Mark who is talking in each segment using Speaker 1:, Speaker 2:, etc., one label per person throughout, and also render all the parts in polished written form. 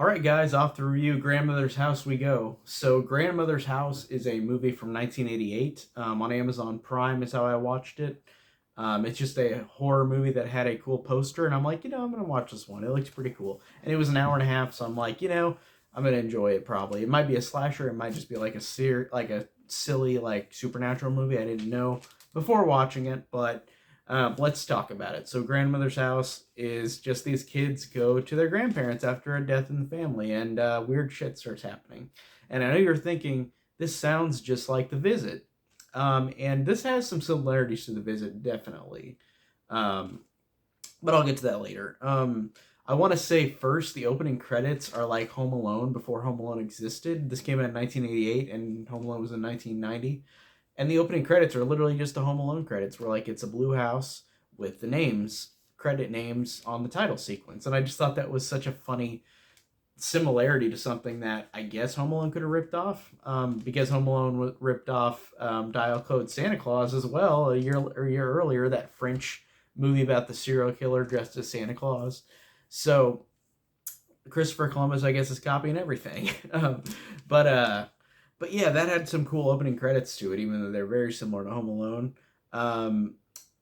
Speaker 1: All right, guys, off to review Grandmother's House we go. So, Grandmother's House is a movie from 1988 on Amazon Prime, is how I watched it. It's just a horror movie that had a cool poster, and I'm like, I'm going to watch this one. It looks pretty cool. And it was an hour and a half, so I'm like, I'm going to enjoy it probably. It might be a slasher, it might just be like like a silly, like supernatural movie. I didn't know before watching it, but let's talk about it. So, Grandmother's House is just these kids go to their grandparents after a death in the family, and weird shit starts happening. And I know you're thinking, this sounds just like The Visit. And this has some similarities to The Visit, definitely. Um, but I'll get to that later. I want to say first, the opening credits are like Home Alone before Home Alone existed. This came out in 1988, and Home Alone was in 1990. And the opening credits are literally just the Home Alone credits, where like it's a blue house with the credit names on the title sequence. And I just thought that was such a funny similarity to something that I guess Home Alone could have ripped off, because Home Alone ripped off Dial Code Santa Claus as well a year earlier. That French movie about the serial killer dressed as Santa Claus. So Christopher Columbus, I guess, is copying everything. But but yeah, that had some cool opening credits to it, even though they're very similar to Home Alone. Um,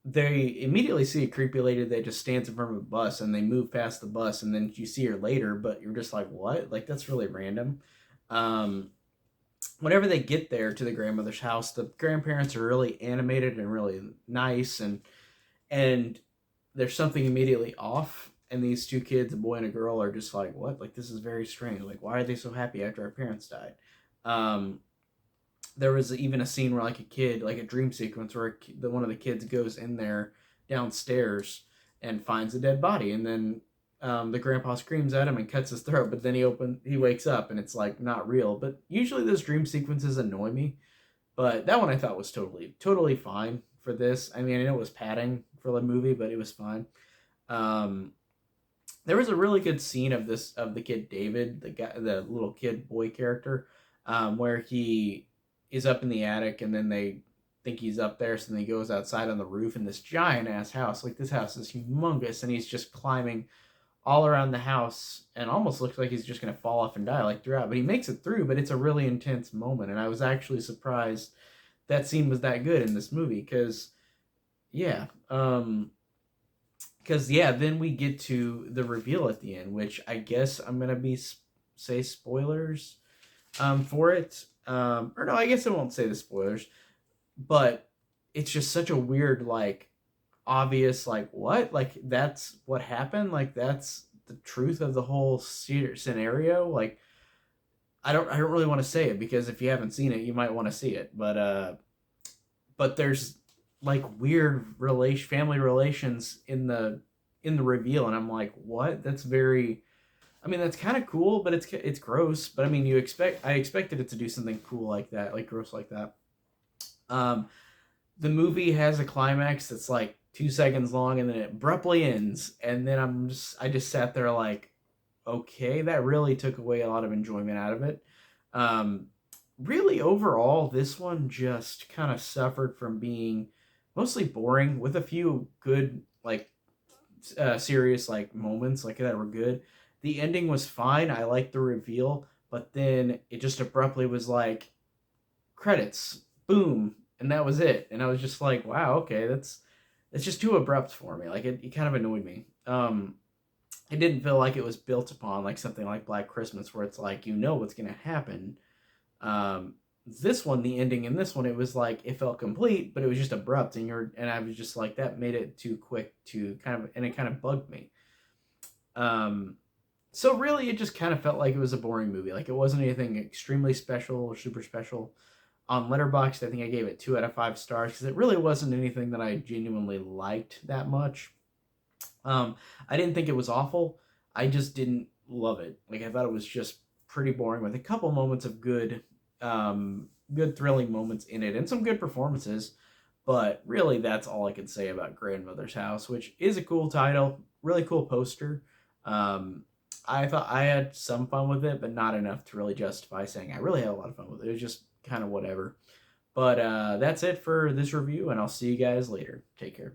Speaker 1: they immediately see a creepy lady that just stands in front of a bus, and they move past the bus, and then you see her later, but you're just like, what? Like, that's really random. Um, Whenever they get there to the grandmother's house, the grandparents are really animated and really nice, and there's something immediately off. And these two kids, a boy and a girl, are just like, what? Like, this is very strange. Like, why are they so happy after our parents died? Um, there was even a scene where like a kid, like a dream sequence where one of the kids goes in there downstairs and finds a dead body, and then the grandpa screams at him and cuts his throat, but then he wakes up and it's like not real. But usually those dream sequences annoy me, but that one I thought was totally fine for this. I mean, I know it was padding for the movie, but it was fine. Um, there was a really good scene of the kid David, the little kid boy character, where he is up in the attic, and then they think he's up there, so then he goes outside on the roof in this giant ass house. Like, this house is humongous, and he's just climbing all around the house, and almost looks like he's just gonna fall off and die like throughout. But he makes it through. But it's a really intense moment, and I was actually surprised that scene was that good in this movie, because yeah, then we get to the reveal at the end, which I guess I'm gonna say spoilers for it. Or no, I guess I won't say the spoilers, but it's just such a weird, like, obvious, like, what? Like, that's what happened? Like, that's the truth of the whole scenario? Like, I don't really want to say it, because if you haven't seen it, you might want to see it. But there's like weird family relations in the reveal, and I'm like, what? That's very, I mean, that's kind of cool, but it's gross. But I mean, I expected it to do something cool like that, like gross like that. Um, the movie has a climax that's like 2 seconds long, and then it abruptly ends. And then I just sat there like, okay, that really took away a lot of enjoyment out of it. Um, Really, overall, this one just kind of suffered from being mostly boring, with a few good, like, serious, like, moments like that were good. The ending was fine. I liked the reveal, but then it just abruptly was like, credits, boom, and that was it. And I was just like, wow, okay, that's just too abrupt for me. Like, it kind of annoyed me. It didn't feel like it was built upon like something like Black Christmas, where it's like, what's gonna happen. um this one, the ending in this one, it was like, it felt complete, but it was just abrupt, and I was just like, that made it too quick to kind of, and it kind of bugged me. um so really, it just kind of felt like it was a boring movie. Like, it wasn't anything extremely special or super special. On Letterboxd, I think I gave it 2 out of 5 stars, because it really wasn't anything that I genuinely liked that much. I didn't think it was awful. I just didn't love it. Like, I thought it was just pretty boring, with a couple moments of good thrilling moments in it, and some good performances. But really, that's all I could say about Grandmother's House, which is a cool title, really cool poster. Um, I thought I had some fun with it, but not enough to really justify saying I really had a lot of fun with it. It was just kind of whatever. But that's it for this review, and I'll see you guys later. Take care.